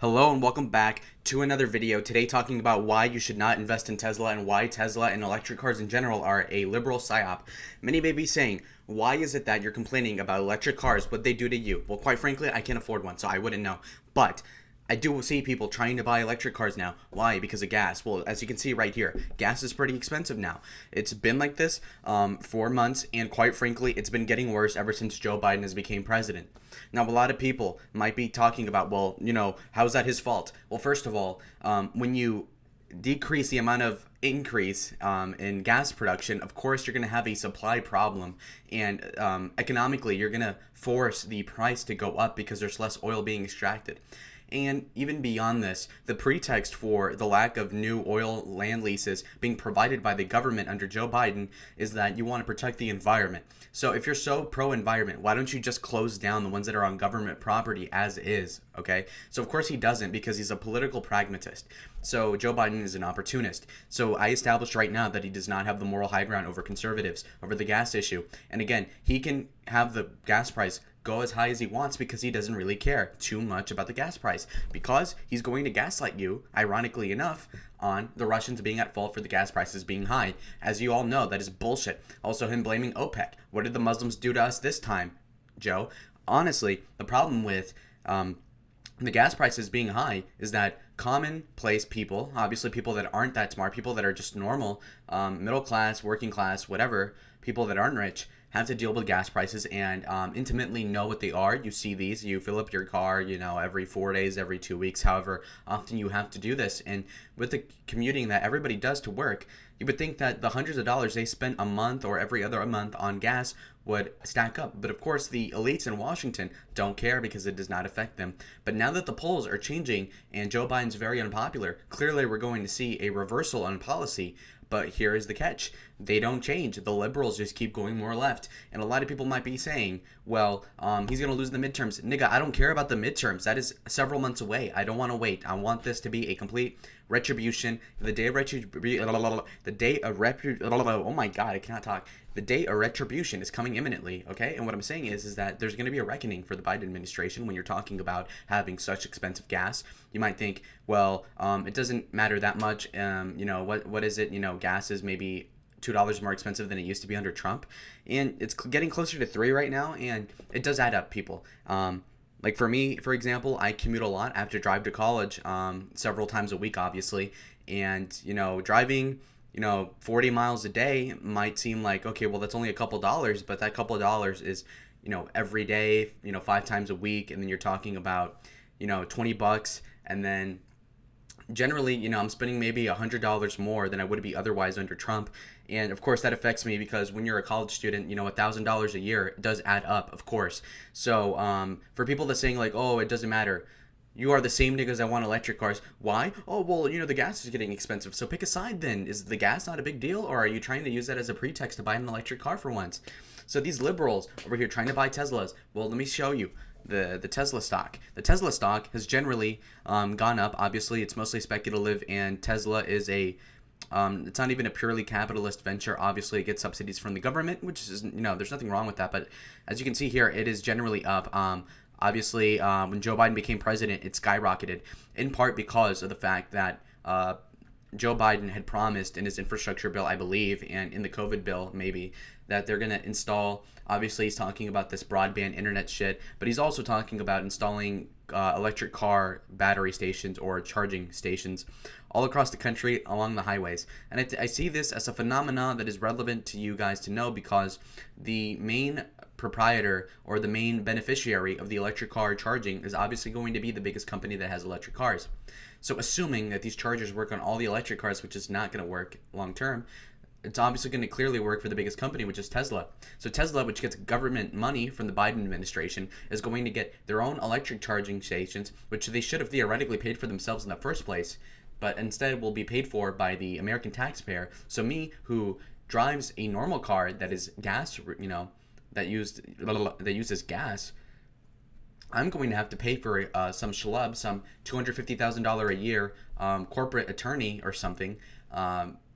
Hello and welcome back to another video. Today talking about why you should not invest in Tesla and why Tesla and electric cars in general are a liberal psyop. Many may be saying, why is it that you're complaining about electric cars, what they do to you? Well, quite frankly, I can't afford one, so I wouldn't know. But I do see people trying to buy electric cars now. Why? Because of gas. Well, as you can see right here, gas is pretty expensive now. It's been like this for months, and quite frankly, it's been getting worse ever since Joe Biden has become president. Now, a lot of people might be talking about, well, how's that his fault? Well, first of all, when you decrease the amount of increase in gas production, of course you're going to have a supply problem, and economically you're going to force the price to go up because there's less oil being extracted. And even beyond this, the pretext for the lack of new oil land leases being provided by the government under Joe Biden is that you want to protect the environment. So if you're so pro-environment, why don't you just close down the ones that are on government property as is, okay? So of course he doesn't, because he's a political pragmatist. So Joe Biden is an opportunist. So I established right now that he does not have the moral high ground over conservatives, over the gas issue. And again, he can have the gas price go as high as he wants because he doesn't really care too much about the gas price, because he's going to gaslight you, ironically enough, on the Russians being at fault for the gas prices being high. As you all know, that is bullshit. Also, him blaming OPEC. What did the Muslims do to us this time, Joe? Honestly, the problem with the gas prices being high is that commonplace people, obviously people that aren't that smart, people that are just normal, middle class, working class, whatever, people that aren't rich, have to deal with gas prices and intimately know what they are. You see these, you fill up your car, every 4 days, every 2 weeks, however often you have to do this. And with the commuting that everybody does to work, you would think that the hundreds of dollars they spent a month or every other month on gas would stack up. But of course, the elites in Washington don't care because it does not affect them. But now that the polls are changing and Joe Biden's very unpopular, clearly we're going to see a reversal on policy. But here is the catch. They don't change. The liberals just keep going more left. And a lot of people might be saying, well, he's going to lose the midterms. Nigga, I don't care about the midterms. That is several months away. I don't want to wait. I want this to be a complete retribution. The day of retribution, oh my God, I cannot talk. The day of retribution is coming imminently, okay? And what I'm saying is that there's going to be a reckoning for the Biden administration when you're talking about having such expensive gas. You might think, well, it doesn't matter that much. What is it? Gas is maybe $2 more expensive than it used to be under Trump. And it's getting closer to $3 right now, and it does add up, people. Like for me, for example, I commute a lot. I have to drive to college several times a week, obviously. And, driving 40 miles a day might seem like, okay, well, that's only a couple dollars, but that couple of dollars is, every day, 5 times a week. And then you're talking about, $20. And then generally, I'm spending maybe $100 more than I would be otherwise under Trump. And of course that affects me because when you're a college student, $1,000 a year does add up, of course. So for people that saying like, oh, it doesn't matter, you are the same niggas that want electric cars. Why? Oh, well, the gas is getting expensive. So pick a side then. Is the gas not a big deal? Or are you trying to use that as a pretext to buy an electric car for once? So these liberals over here trying to buy Teslas. Well, let me show you the Tesla stock. The Tesla stock has generally gone up. Obviously, it's mostly speculative, and Tesla is it's not even a purely capitalist venture. Obviously, it gets subsidies from the government, which is, there's nothing wrong with that. But as you can see here, it is generally up. Obviously, when Joe Biden became president, it skyrocketed, in part because of the fact that Joe Biden had promised in his infrastructure bill, I believe, and in the COVID bill, maybe, that they're going to install, obviously he's talking about this broadband internet shit, but he's also talking about installing electric car battery stations or charging stations all across the country along the highways. And I see this as a phenomenon that is relevant to you guys to know, because the main proprietor or the main beneficiary of the electric car charging is obviously going to be the biggest company that has electric cars. So assuming that these chargers work on all the electric cars, which is not going to work long term, it's obviously going to clearly work for the biggest company, which is Tesla. So Tesla, which gets government money from the Biden administration, is going to get their own electric charging stations, which they should have theoretically paid for themselves in the first place, but instead will be paid for by the American taxpayer. So me, who drives a normal car that is gas, that uses gas, I'm going to have to pay for some schlub, some $250,000 a year corporate attorney or something,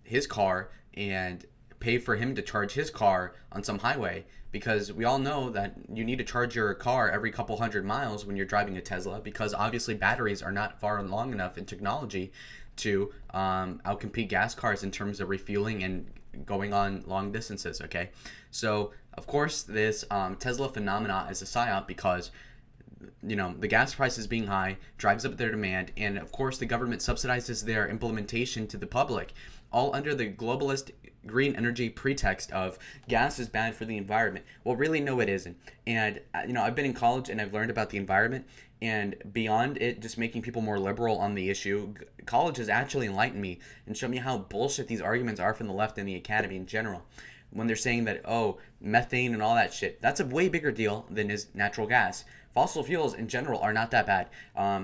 his car, and pay for him to charge his car on some highway, because we all know that you need to charge your car every couple hundred miles when you're driving a Tesla, because obviously batteries are not far long enough in technology to outcompete gas cars in terms of refueling and going on long distances. Okay, so of course this Tesla phenomena is a psyop, because the gas prices being high drives up their demand, and of course the government subsidizes their implementation to the public, all under the globalist green energy pretext of gas is bad for the environment. Well, really, no, it isn't. And I've been in college and I've learned about the environment, and beyond it just making people more liberal on the issue, college has actually enlightened me and shown me how bullshit these arguments are from the left and the academy in general, when they're saying that, oh, methane and all that shit, that's a way bigger deal than is natural gas. Fossil fuels in general are not that bad.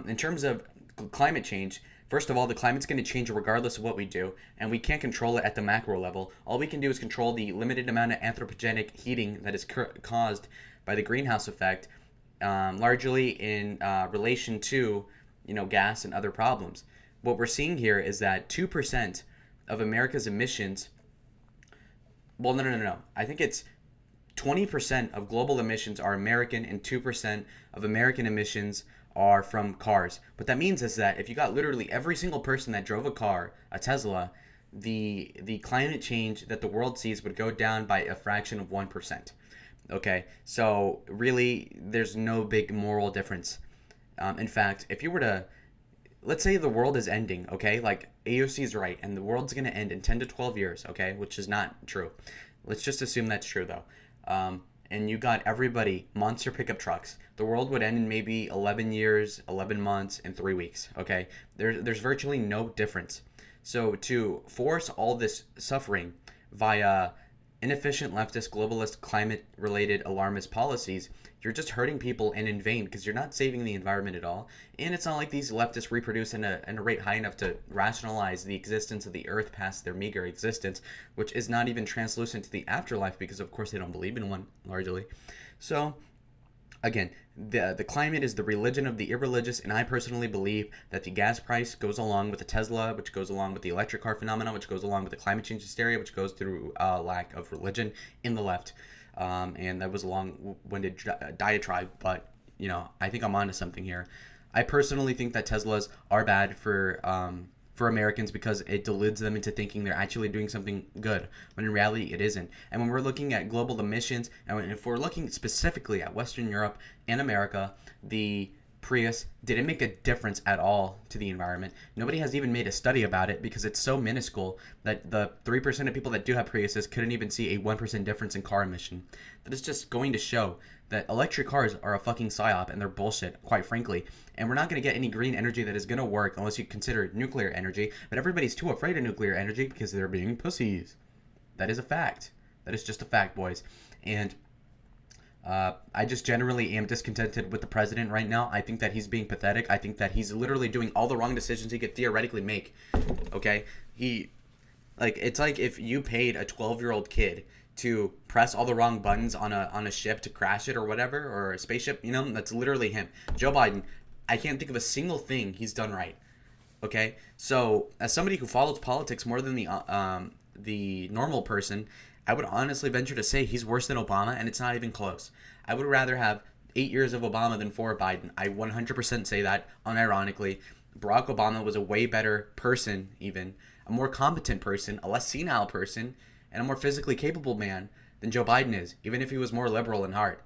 In terms of climate change, first of all, the climate's going to change regardless of what we do, and we can't control it at the macro level. All we can do is control the limited amount of anthropogenic heating that is caused by the greenhouse effect, largely in relation to, gas and other problems. What we're seeing here is that 2% of America's emissions, well, no. I think it's 20% of global emissions are American, and 2% of American emissions are from cars. What that means is that if you got literally every single person that drove a car, a Tesla, the climate change that the world sees would go down by a fraction of 1%. Okay, so really, there's no big moral difference. In fact, if you were to, let's say the world is ending, okay, like AOC is right, and the world's going to end in 10 to 12 years, okay, which is not true. Let's just assume that's true, though. And you got everybody, monster pickup trucks. The world would end in maybe 11 years, 11 months, and 3 weeks, okay? There's virtually no difference. So to force all this suffering via inefficient leftist, globalist, climate-related alarmist policies, you're just hurting people, and in vain, because you're not saving the environment at all. And it's not like these leftists reproduce in a rate high enough to rationalize the existence of the earth past their meager existence, which is not even translucent to the afterlife, because of course they don't believe in one, largely. So again, the climate is the religion of the irreligious, and I personally believe that the gas price goes along with the Tesla, which goes along with the electric car phenomenon, which goes along with the climate change hysteria, which goes through lack of religion in the left. And that was a long-winded diatribe, but I think I'm onto something here. I personally think that Teslas are bad for Americans, because it deludes them into thinking they're actually doing something good, when in reality it isn't. And when we're looking at global emissions, and if we're looking specifically at Western Europe and America, the Prius didn't make a difference at all to the environment. Nobody has even made a study about it, because it's so minuscule that the 3% of people that do have Priuses couldn't even see a 1% difference in car emission. That is just going to show that electric cars are a fucking psyop, and they're bullshit, quite frankly. And we're not going to get any green energy that is going to work unless you consider nuclear energy. But everybody's too afraid of nuclear energy because they're being pussies. That is a fact. That is just a fact, boys. And I just generally am discontented with the president right now. I think that he's being pathetic. I think that he's literally doing all the wrong decisions he could theoretically make. Okay? It's like if you paid a 12-year-old kid to press all the wrong buttons on a ship to crash it or whatever, or a spaceship, that's literally him. Joe Biden, I can't think of a single thing he's done right. Okay? So, as somebody who follows politics more than the normal person, I would honestly venture to say he's worse than Obama, and it's not even close. I would rather have 8 years of Obama than 4 Biden. I 100% say that, unironically. Barack Obama was a way better person, even. A more competent person, a less senile person, and a more physically capable man than Joe Biden is, even if he was more liberal in heart.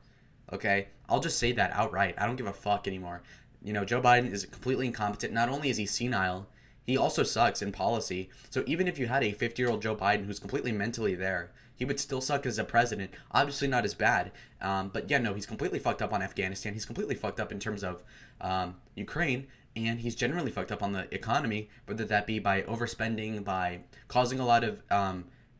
Okay? I'll just say that outright. I don't give a fuck anymore. Joe Biden is completely incompetent. Not only is he senile, he also sucks in policy. So even if you had a 50-year-old Joe Biden who's completely mentally there, he would still suck as a president. Obviously not as bad. But yeah, no, he's completely fucked up on Afghanistan. He's completely fucked up in terms of Ukraine. And he's generally fucked up on the economy, whether that be by overspending, by causing a lot of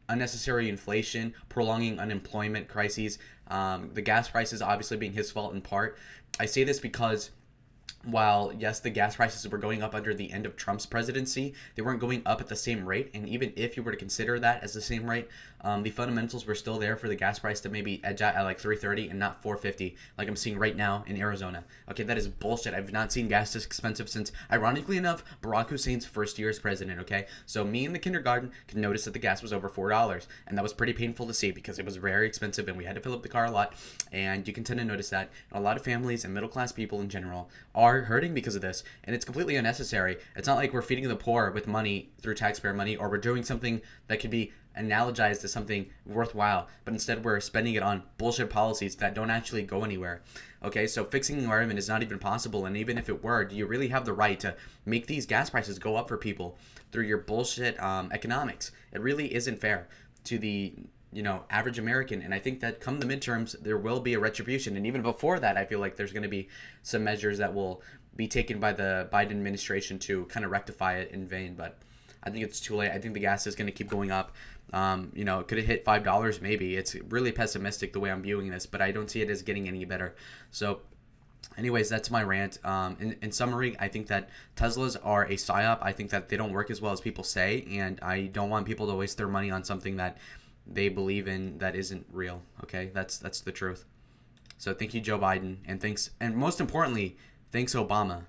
unnecessary inflation, prolonging unemployment crises, the gas prices obviously being his fault in part. I say this because while yes, the gas prices were going up under the end of Trump's presidency, they weren't going up at the same rate. And even if you were to consider that as the same rate, the fundamentals were still there for the gas price to maybe edge out at like 330 and not 450, like I'm seeing right now in Arizona. Okay, that is bullshit. I've not seen gas this expensive since, ironically enough, Barack Hussein's first year as president. Okay, so me in the kindergarten could notice that the gas was over $4, and that was pretty painful to see because it was very expensive and we had to fill up the car a lot. And you can tend to notice that a lot of families and middle class people in general are hurting because of this, and it's completely unnecessary. It's not like we're feeding the poor with money through taxpayer money, or we're doing something that could be analogized to something worthwhile, but instead we're spending it on bullshit policies that don't actually go anywhere. Okay, so fixing the environment is not even possible, and even if it were, do you really have the right to make these gas prices go up for people through your bullshit economics? It really isn't fair to the average American. And I think that come the midterms, there will be a retribution. And even before that, I feel like there's going to be some measures that will be taken by the Biden administration to kind of rectify it in vain. But I think it's too late. I think the gas is going to keep going up. Could it hit $5? Maybe. It's really pessimistic the way I'm viewing this, but I don't see it as getting any better. So anyways, that's my rant. In summary, I think that Teslas are a psyop. I think that they don't work as well as people say, and I don't want people to waste their money on something that they believe in that isn't real. Okay, that's the truth. So thank you, Joe Biden, and most importantly, thanks Obama.